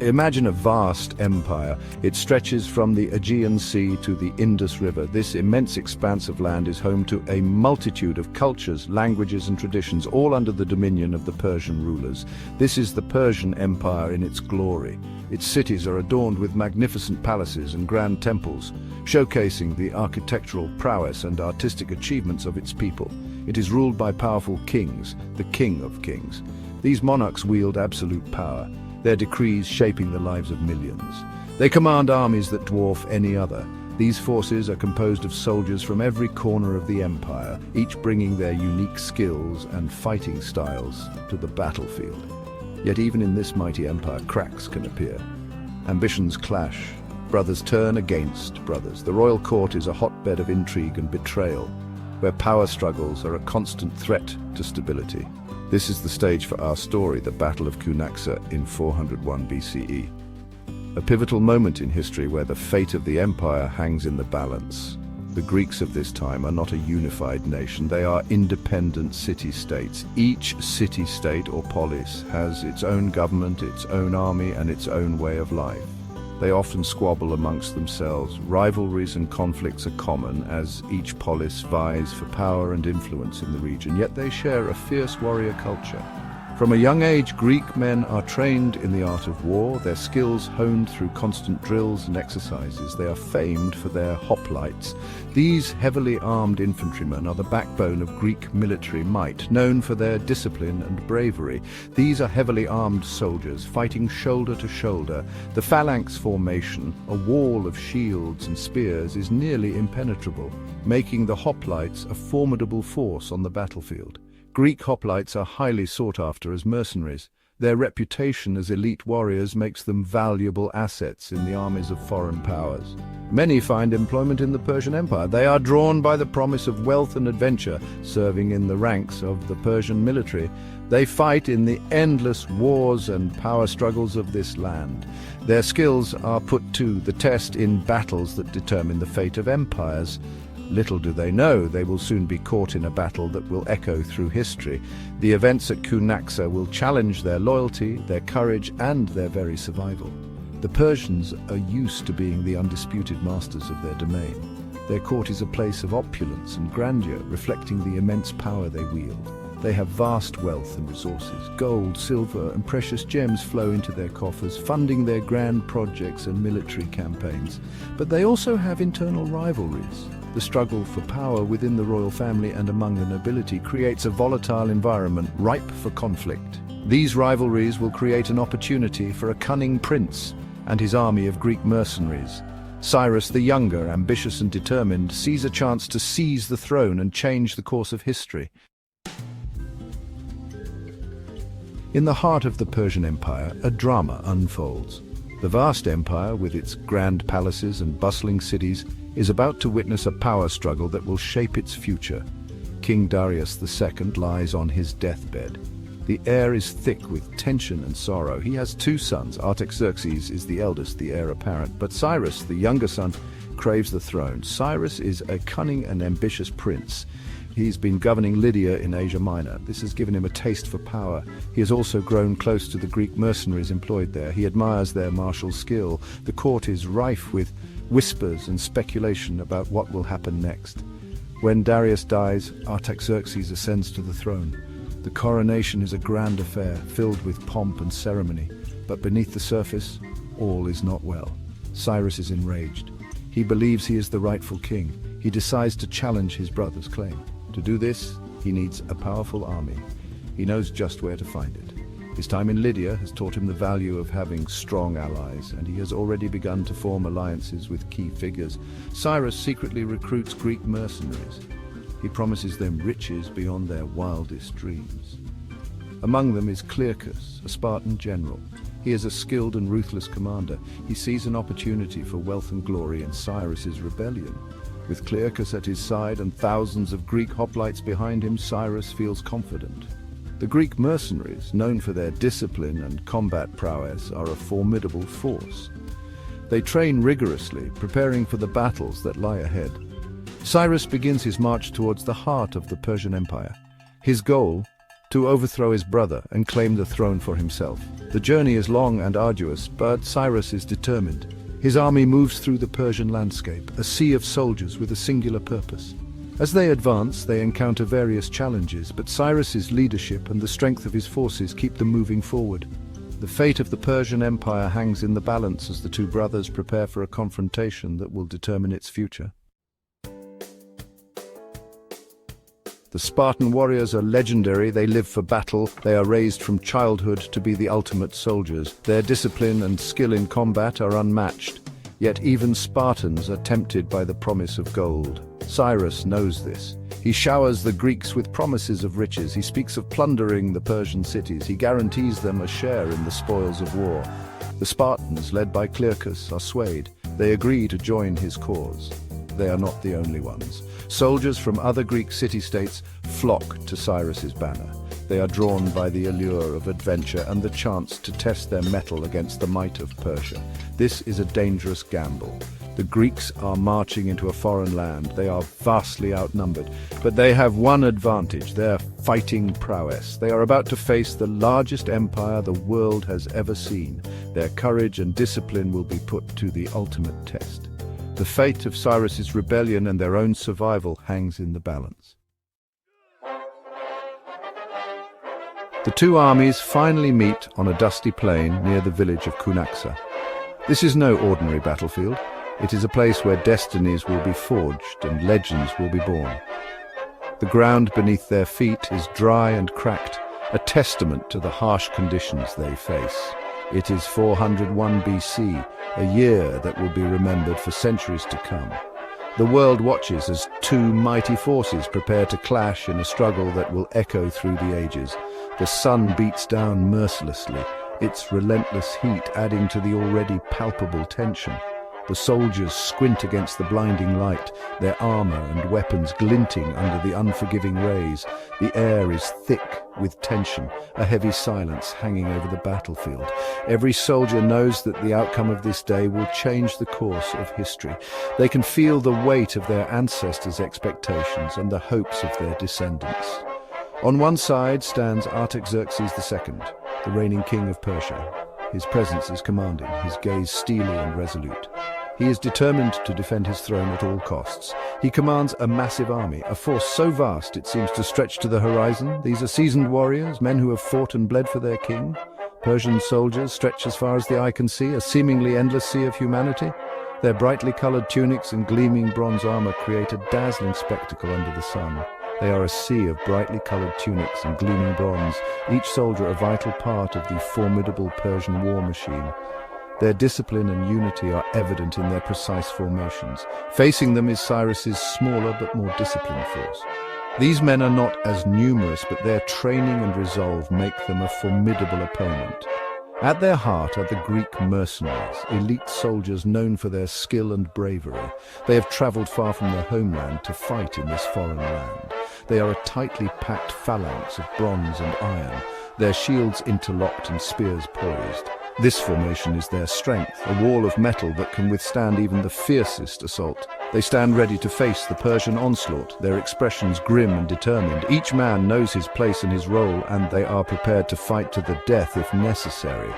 Imagine a vast empire. It stretches from the Aegean Sea to the Indus River. This immense expanse of land is home to a multitude of cultures, languages and traditions, all under the dominion of the Persian rulers. This is the Persian Empire in its glory. Its cities are adorned with magnificent palaces and grand temples, showcasing the architectural prowess and artistic achievements of its people. It is ruled by powerful kings, the King of Kings. These monarchs wield absolute power, their decrees shaping the lives of millions. They command armies that dwarf any other. These forces are composed of soldiers from every corner of the empire, each bringing their unique skills and fighting styles to the battlefield. Yet even in this mighty empire, cracks can appear. Ambitions clash. Brothers turn against brothers. The royal court is a hotbed of intrigue and betrayal, where power struggles are a constant threat to stability. This is the stage for our story, the Battle of Cunaxa in 401 BCE. A pivotal moment in history where the fate of the empire hangs in the balance. The Greeks of this time are not a unified nation, they are independent city-states. Each city-state or polis has its own government, its own army, and its own way of life. They often squabble amongst themselves. Rivalries and conflicts are common as each polis vies for power and influence in the region, yet they share a fierce warrior culture. From a young age, Greek men are trained in the art of war, their skills honed through constant drills and exercises. They are famed for their hoplites. These heavily armed infantrymen are the backbone of Greek military might, known for their discipline and bravery. These are heavily armed soldiers, fighting shoulder to shoulder. The phalanx formation, a wall of shields and spears, is nearly impenetrable, making the hoplites a formidable force on the battlefield. Greek hoplites are highly sought after as mercenaries. Their reputation as elite warriors makes them valuable assets in the armies of foreign powers. Many find employment in the Persian Empire. They are drawn by the promise of wealth and adventure, serving in the ranks of the Persian military. They fight in the endless wars and power struggles of this land. Their skills are put to the test in battles that determine the fate of empires. Little do they know, they will soon be caught in a battle that will echo through history. The events at Cunaxa will challenge their loyalty, their courage, and their very survival. The Persians are used to being the undisputed masters of their domain. Their court is a place of opulence and grandeur, reflecting the immense power they wield. They have vast wealth and resources. Gold, silver, and precious gems flow into their coffers, funding their grand projects and military campaigns. But they also have internal rivalries. The struggle for power within the royal family and among the nobility creates a volatile environment ripe for conflict. These rivalries will create an opportunity for a cunning prince and his army of Greek mercenaries. Cyrus the Younger, ambitious and determined, sees a chance to seize the throne and change the course of history. In the heart of the Persian Empire, a drama unfolds. The vast empire, with its grand palaces and bustling cities, is about to witness a power struggle that will shape its future. King Darius II lies on his deathbed. The air is thick with tension and sorrow. He has two sons. Artaxerxes is the eldest, the heir apparent, but Cyrus, the younger son, craves the throne. Cyrus is a cunning and ambitious prince. He's been governing Lydia in Asia Minor. This has given him a taste for power. He has also grown close to the Greek mercenaries employed there. He admires their martial skill. The court is rife with whispers and speculation about what will happen next. When Darius dies, Artaxerxes ascends to the throne. The coronation is a grand affair, filled with pomp and ceremony. But beneath the surface, all is not well. Cyrus is enraged. He believes he is the rightful king. He decides to challenge his brother's claim. To do this, he needs a powerful army. He knows just where to find it. His time in Lydia has taught him the value of having strong allies, and he has already begun to form alliances with key figures. Cyrus secretly recruits Greek mercenaries. He promises them riches beyond their wildest dreams. Among them is Clearchus, a Spartan general. He is a skilled and ruthless commander. He sees an opportunity for wealth and glory in Cyrus's rebellion. With Clearchus at his side and thousands of Greek hoplites behind him, Cyrus feels confident. The Greek mercenaries, known for their discipline and combat prowess, are a formidable force. They train rigorously, preparing for the battles that lie ahead. Cyrus begins his march towards the heart of the Persian Empire. His goal, to overthrow his brother and claim the throne for himself. The journey is long and arduous, but Cyrus is determined. His army moves through the Persian landscape, a sea of soldiers with a singular purpose. As they advance, they encounter various challenges, but Cyrus's leadership and the strength of his forces keep them moving forward. The fate of the Persian Empire hangs in the balance as the two brothers prepare for a confrontation that will determine its future. The Spartan warriors are legendary. They live for battle. They are raised from childhood to be the ultimate soldiers. Their discipline and skill in combat are unmatched. Yet even Spartans are tempted by the promise of gold. Cyrus knows this. He showers the Greeks with promises of riches. He speaks of plundering the Persian cities. He guarantees them a share in the spoils of war. The Spartans, led by Clearchus, are swayed. They agree to join his cause. They are not the only ones. Soldiers from other Greek city-states flock to Cyrus's banner. They are drawn by the allure of adventure and the chance to test their mettle against the might of Persia. This is a dangerous gamble. The Greeks are marching into a foreign land. They are vastly outnumbered, but they have one advantage: their fighting prowess. They are about to face the largest empire the world has ever seen. Their courage and discipline will be put to the ultimate test. The fate of Cyrus's rebellion and their own survival hangs in the balance. The two armies finally meet on a dusty plain near the village of Cunaxa. This is no ordinary battlefield. It is a place where destinies will be forged and legends will be born. The ground beneath their feet is dry and cracked, a testament to the harsh conditions they face. It is 401 BC, a year that will be remembered for centuries to come. The world watches as two mighty forces prepare to clash in a struggle that will echo through the ages. The sun beats down mercilessly, its relentless heat adding to the already palpable tension. The soldiers squint against the blinding light, their armor and weapons glinting under the unforgiving rays. The air is thick with tension, a heavy silence hanging over the battlefield. Every soldier knows that the outcome of this day will change the course of history. They can feel the weight of their ancestors' expectations and the hopes of their descendants. On one side stands Artaxerxes II, the reigning king of Persia. His presence is commanding, his gaze steely and resolute. He is determined to defend his throne at all costs. He commands a massive army, a force so vast it seems to stretch to the horizon. These are seasoned warriors, men who have fought and bled for their king. Persian soldiers stretch as far as the eye can see, a seemingly endless sea of humanity. Their brightly colored tunics and gleaming bronze armor create a dazzling spectacle under the sun. They are a sea of brightly colored tunics and gleaming bronze, each soldier a vital part of the formidable Persian war machine. Their discipline and unity are evident in their precise formations. Facing them is Cyrus's smaller but more disciplined force. These men are not as numerous, but their training and resolve make them a formidable opponent. At their heart are the Greek mercenaries, elite soldiers known for their skill and bravery. They have traveled far from their homeland to fight in this foreign land. They are a tightly packed phalanx of bronze and iron, their shields interlocked and spears poised. This formation is their strength, a wall of metal that can withstand even the fiercest assault. They stand ready to face the Persian onslaught, their expressions grim and determined. Each man knows his place and his role, and they are prepared to fight to the death if necessary.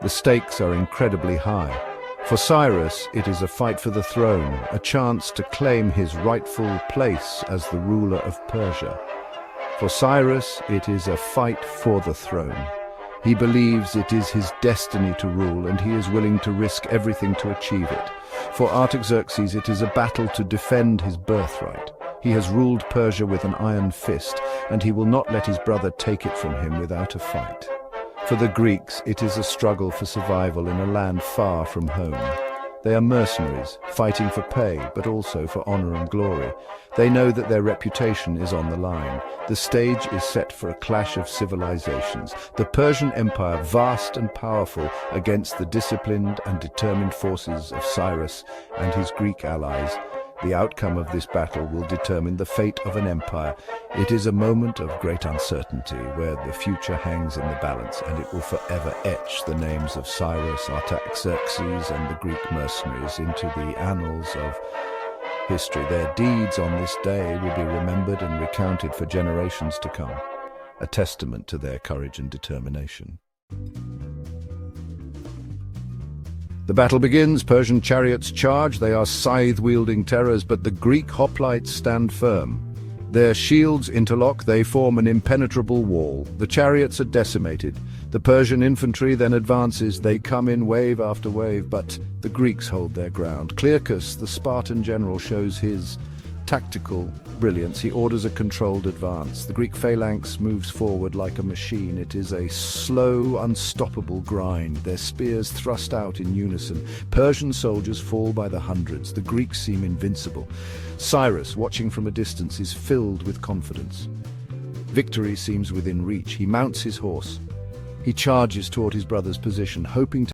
The stakes are incredibly high. For Cyrus, it is a fight for the throne, a chance to claim his rightful place as the ruler of Persia. For Cyrus, it is a fight for the throne. He believes it is his destiny to rule, and he is willing to risk everything to achieve it. For Artaxerxes, it is a battle to defend his birthright. He has ruled Persia with an iron fist, and he will not let his brother take it from him without a fight. For the Greeks, it is a struggle for survival in a land far from home. They are mercenaries, fighting for pay, but also for honor and glory. They know that their reputation is on the line. The stage is set for a clash of civilizations. The Persian Empire, vast and powerful, against the disciplined and determined forces of Cyrus and his Greek allies. The outcome of this battle will determine the fate of an empire. It is a moment of great uncertainty where the future hangs in the balance, and it will forever etch the names of Cyrus, Artaxerxes, and the Greek mercenaries into the annals of history. Their deeds on this day will be remembered and recounted for generations to come, a testament to their courage and determination. The battle begins. Persian chariots charge. They are scythe-wielding terrors, but the Greek hoplites stand firm. Their shields interlock. They form an impenetrable wall. The chariots are decimated. The Persian infantry then advances. They come in wave after wave, but the Greeks hold their ground. Clearchus, the Spartan general, shows his tactical brilliance. He orders a controlled advance. The Greek phalanx moves forward like a machine. It is a slow, unstoppable grind. Their spears thrust out in unison. Persian soldiers fall by the hundreds. The Greeks seem invincible. Cyrus, watching from a distance, is filled with confidence. Victory seems within reach. He mounts his horse. He charges toward his brother's position, hoping to